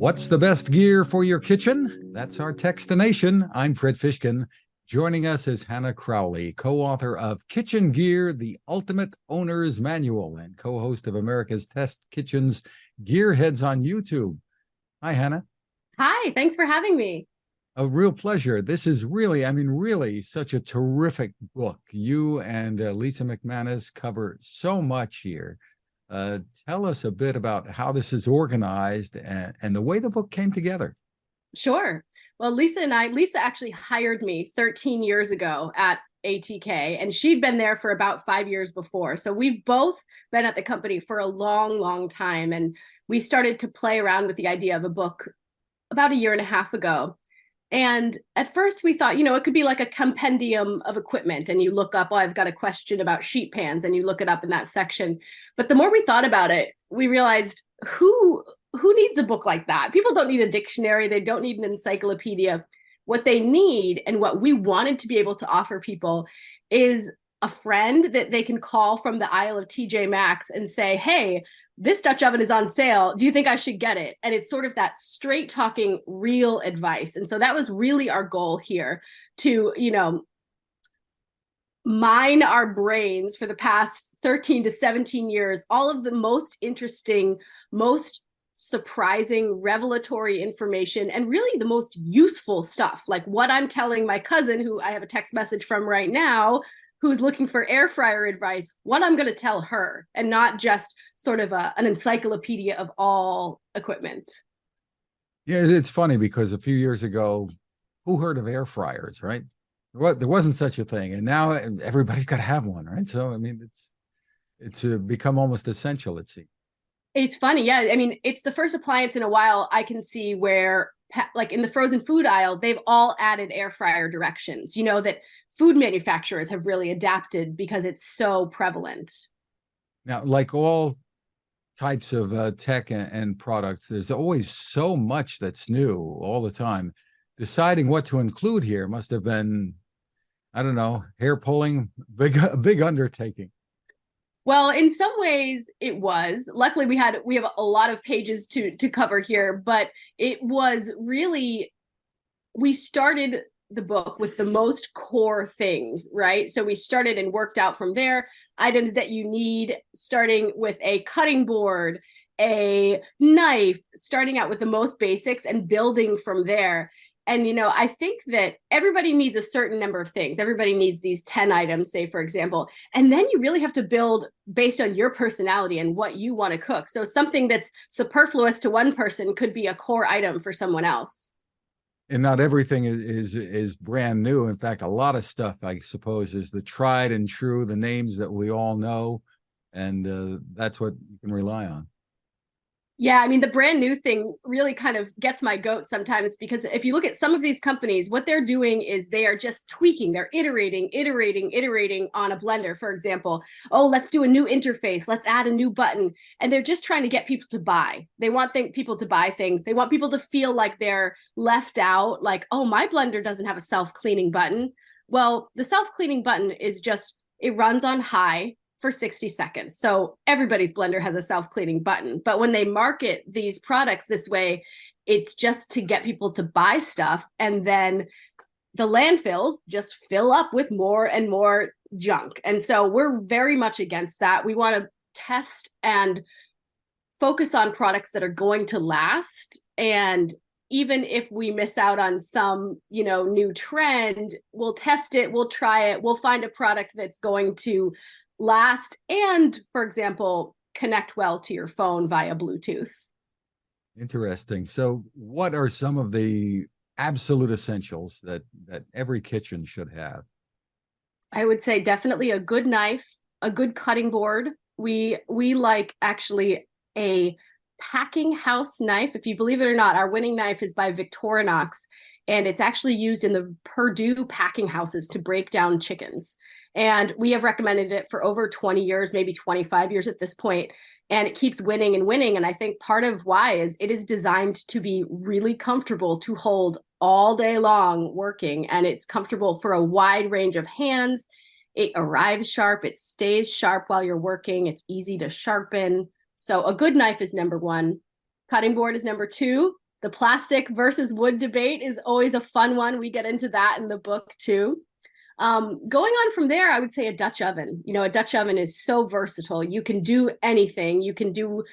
What's the best gear for your kitchen? That's our Techstination. I'm Fred Fishkin. Joining us is Hannah Crowley, co-author of Kitchen Gear, the Ultimate Owner's Manual, and co-host of America's Test Kitchen's Gearheads on YouTube. Hi, Hannah. Hi, thanks for having me. A real pleasure. This is really such a terrific book. You and Lisa McManus cover so much here. Tell us a bit about how this is organized and the way the book came together. Sure. Well, Lisa actually hired me 13 years ago at ATK, and she'd been there for about 5 years before. So we've both been at the company for a long time. And we started to play around with the idea of a book about a year and a half ago. And at first we thought, it could be like a compendium of equipment, and you look up, oh, I've got a question about sheet pans, and you look it up in that section. But the more we thought about it, we realized who needs a book like that? People don't need a dictionary. They don't need an encyclopedia. What they need, and what we wanted to be able to offer people, is a friend that they can call from the aisle of TJ Maxx and say, hey, this Dutch oven is on sale. Do you think I should get it? And it's sort of that straight talking, real advice. And so that was really our goal here, to, mine our brains for the past 13 to 17 years, all of the most interesting, most surprising, revelatory information, and really the most useful stuff, like what I'm telling my cousin, who I have a text message from right now, who's looking for air fryer advice, what I'm going to tell her, and not just sort of an encyclopedia of all equipment. Yeah, it's funny because a few years ago, who heard of air fryers, right? There wasn't such a thing, and now everybody's got to have one, right? So, I mean, it's become almost essential, it seems. It's funny, yeah. I mean, it's the first appliance in a while I can see where, like in the frozen food aisle, they've all added air fryer directions. That food manufacturers have really adapted because it's so prevalent. Now, like all types of tech and products, there's always so much that's new all the time. Deciding what to include here must have been, I don't know, hair pulling, a big undertaking. Well, in some ways it was. Luckily, we have a lot of pages to cover here, but it was really, we started the book with the most core things, right? So we started and worked out from there items that you need, starting with a cutting board, a knife, starting out with the most basics and building from there. And, I think that everybody needs a certain number of things. Everybody needs these 10 items, say, for example. And then you really have to build based on your personality and what you want to cook. So something that's superfluous to one person could be a core item for someone else. And not everything is brand new. In fact, a lot of stuff, I suppose, is the tried and true, the names that we all know. And that's what you can rely on. Yeah, I mean, the brand new thing really kind of gets my goat sometimes, because if you look at some of these companies, what they're doing is they are just tweaking. They're iterating on a blender, for example. Oh, let's do a new interface. Let's add a new button. And they're just trying to get people to buy. They want people to buy things. They want people to feel like they're left out, like, oh, my blender doesn't have a self-cleaning button. Well, the self-cleaning button is just, it runs on high for 60 seconds. So everybody's blender has a self-cleaning button. But when they market these products this way, it's just to get people to buy stuff. And then the landfills just fill up with more and more junk. And so we're very much against that. We want to test and focus on products that are going to last. And even if we miss out on some, new trend, we'll test it, we'll try it, we'll find a product that's going to last and, for example, connect well to your phone via Bluetooth. Interesting. So what are some of the absolute essentials that every kitchen should have? I would say definitely a good knife, a good cutting board. We like actually a packing house knife. If you believe it or not, our winning knife is by Victorinox, and it's actually used in the Purdue packing houses to break down chickens. And we have recommended it for over 20 years, maybe 25 years at this point. And it keeps winning and winning. And I think part of why is it is designed to be really comfortable to hold all day long working. And it's comfortable for a wide range of hands. It arrives sharp. It stays sharp while you're working. It's easy to sharpen. So a good knife is number one. Cutting board is number two. The plastic versus wood debate is always a fun one. We get into that in the book too. Going on from there, I would say a Dutch oven. A Dutch oven is so versatile. You can do anything. You can do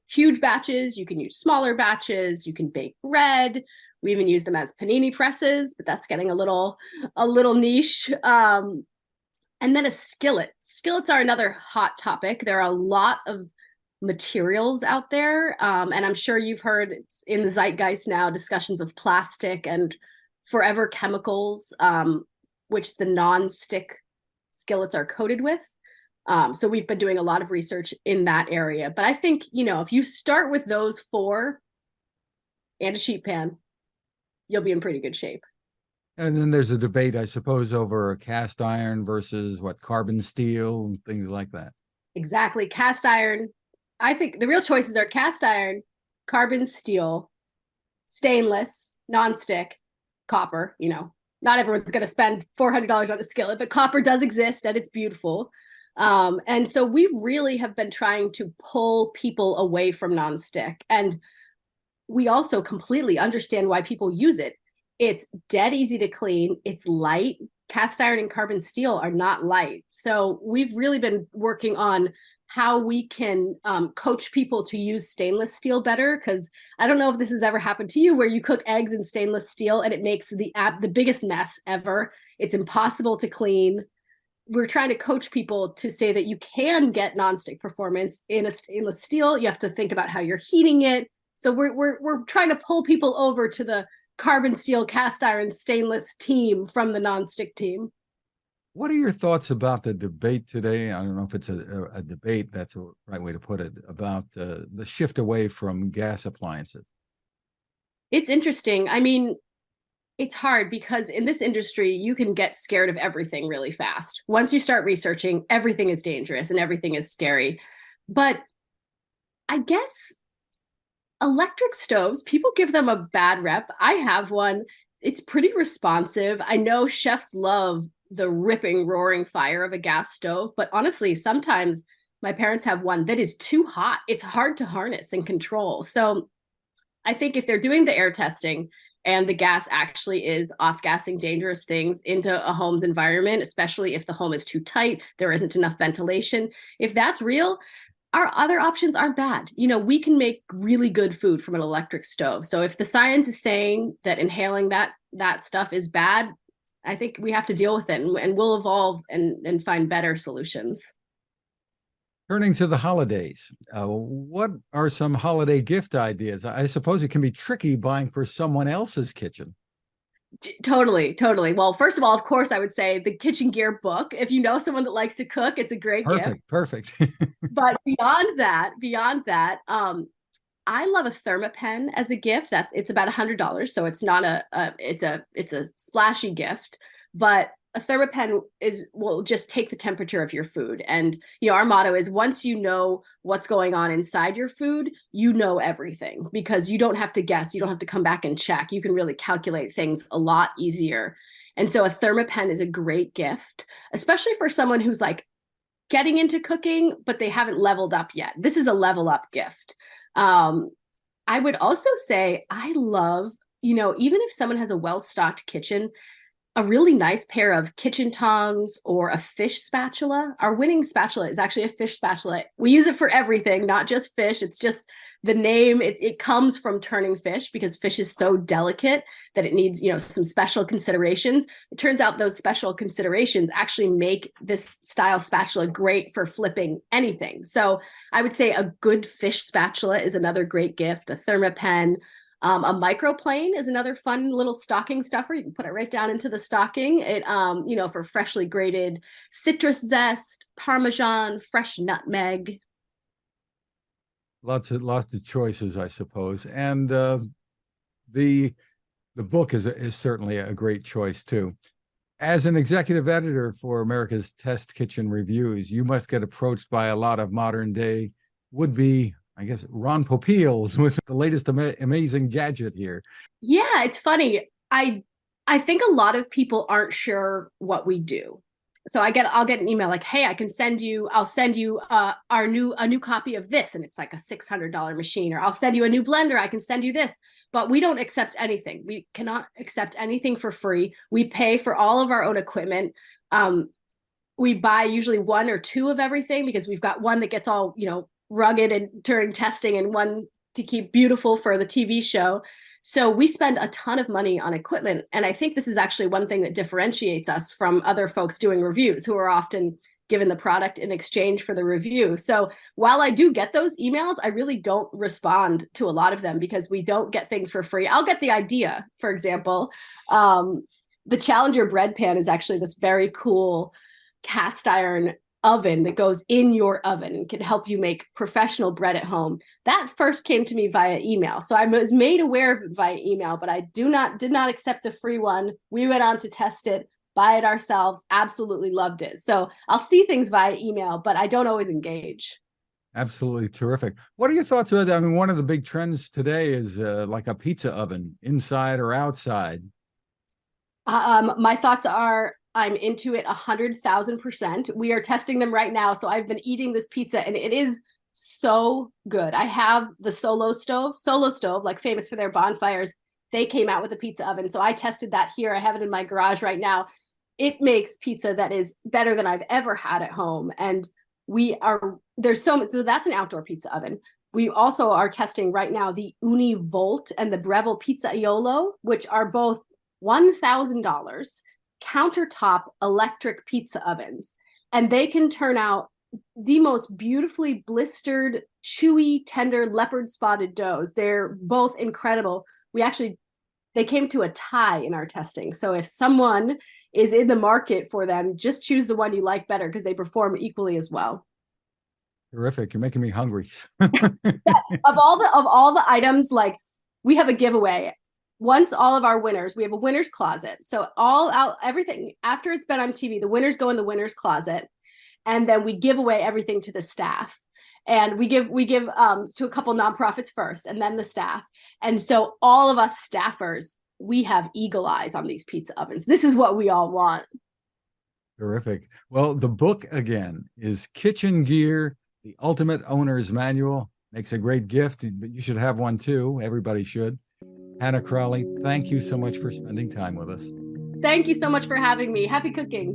huge batches. You can use smaller batches. You can bake bread. We even use them as panini presses, but that's getting a little niche. And then a skillet. Skillets are another hot topic. There are a lot of materials out there, and I'm sure you've heard it's in the zeitgeist now, discussions of plastic and forever chemicals, which the non-stick skillets are coated with. So we've been doing a lot of research in that area. But I think, if you start with those four and a sheet pan, you'll be in pretty good shape. And then there's a debate, I suppose, over cast iron versus carbon steel, things like that. Exactly. Cast iron. I think the real choices are cast iron, carbon steel, stainless, nonstick, copper. Not everyone's going to spend $400 on a skillet, but copper does exist and it's beautiful. And so we really have been trying to pull people away from nonstick. And we also completely understand why people use it. It's dead easy to clean. It's light. Cast iron and carbon steel are not light. So we've really been working on how we can coach people to use stainless steel better. Because I don't know if this has ever happened to you, where you cook eggs in stainless steel and it makes the biggest mess ever. It's impossible to clean. We're trying to coach people to say that you can get nonstick performance in a stainless steel. You have to think about how you're heating it. So we're trying to pull people over to the carbon steel, cast iron, stainless team from the nonstick team. What are your thoughts about the debate today? I don't know if it's a debate, that's the right way to put it, about the shift away from gas appliances. It's interesting. I mean, it's hard because in this industry, you can get scared of everything really fast. Once you start researching, everything is dangerous and everything is scary. But I guess electric stoves, people give them a bad rep. I have one. It's pretty responsive. I know chefs love the ripping, roaring fire of a gas stove, but honestly, sometimes my parents have one that is too hot. It's hard to harness and control. So I think if they're doing the air testing and the gas actually is off-gassing dangerous things into a home's environment, especially if the home is too tight, there isn't enough ventilation, if that's real, our other options aren't bad. We can make really good food from an electric stove. So if the science is saying that inhaling that stuff is bad, I think we have to deal with it, and we'll evolve and find better solutions. Turning to the holidays, what are some holiday gift ideas? I suppose it can be tricky buying for someone else's kitchen. Totally. Well, first of all, of course, I would say the Kitchen Gear book. If you know someone that likes to cook, it's a great gift. Perfect. But beyond that, I love a thermopen as a gift. It's about $100, so it's not it's a splashy gift, but a thermopen will just take the temperature of your food. And our motto is, once you know what's going on inside your food, you know everything, because you don't have to guess, you don't have to come back and check. You can really calculate things a lot easier. And so a thermopen is a great gift, especially for someone who's getting into cooking, but they haven't leveled up yet. This is a level up gift. I would also say I love, even if someone has a well-stocked kitchen, a really nice pair of kitchen tongs or a fish spatula. Our winning spatula is actually a fish spatula. We use it for everything, not just fish. It's just the name. It comes from turning fish, because fish is so delicate that it needs, some special considerations. It turns out those special considerations actually make this style spatula great for flipping anything. So I would say a good fish spatula is another great gift. A thermopen. A microplane is another fun little stocking stuffer. You can put it right down into the stocking. It, for freshly grated citrus zest, Parmesan, fresh nutmeg. Lots of choices, I suppose. And the book is certainly a great choice too. As an executive editor for America's Test Kitchen Reviews, you must get approached by a lot of modern day would-be, I guess, Ron Popeils with the latest amazing gadget here. Yeah, it's funny. I think a lot of people aren't sure what we do. So I'll get an email like, hey, I'll send you a new copy of this, and it's like a $600 machine, or I'll send you a new blender, I can send you this. But we don't accept anything. We cannot accept anything for free. We pay for all of our own equipment. We buy usually one or two of everything, because we've got one that gets all, rugged and during testing, and one to keep beautiful for the TV show. So we spend a ton of money on equipment. And I think this is actually one thing that differentiates us from other folks doing reviews, who are often given the product in exchange for the review. So while I do get those emails, I really don't respond to a lot of them, because we don't get things for free. I'll get the idea, for example. The Challenger bread pan is actually this very cool cast iron oven that goes in your oven and can help you make professional bread at home. That first came to me via email. So I was made aware of it via email, but I did not accept the free one. We went on to test it, buy it ourselves, absolutely loved it. So I'll see things via email, but I don't always engage. Absolutely terrific. What are your thoughts about that? I mean, one of the big trends today is like a pizza oven, inside or outside. My thoughts are, I'm into it 100,000%. We are testing them right now. So I've been eating this pizza and it is so good. I have the Solo Stove, like famous for their bonfires. They came out with a pizza oven. So I tested that here. I have it in my garage right now. It makes pizza that is better than I've ever had at home. And so that's an outdoor pizza oven. We also are testing right now the Univolt and the Breville Pizzaiolo, which are both $1,000 countertop electric pizza ovens, and they can turn out the most beautifully blistered, chewy, tender, leopard spotted doughs. They're both incredible. They came to a tie in our testing. So if someone is in the market for them, just choose the one you like better, because they perform equally as well. Terrific. You're making me hungry. Of all the items, like, we have a giveaway. Once all of our winners, we have a winner's closet. So everything after it's been on TV, the winners go in the winner's closet, and then we give away everything to the staff. And we give to a couple nonprofits first, and then the staff. And so all of us staffers, we have eagle eyes on these pizza ovens. This is what we all want. Terrific. Well, the book again is Kitchen Gear, the Ultimate Owner's Manual. Makes a great gift, but you should have one too. Everybody should. Hannah Crowley, thank you so much for spending time with us. Thank you so much for having me. Happy cooking.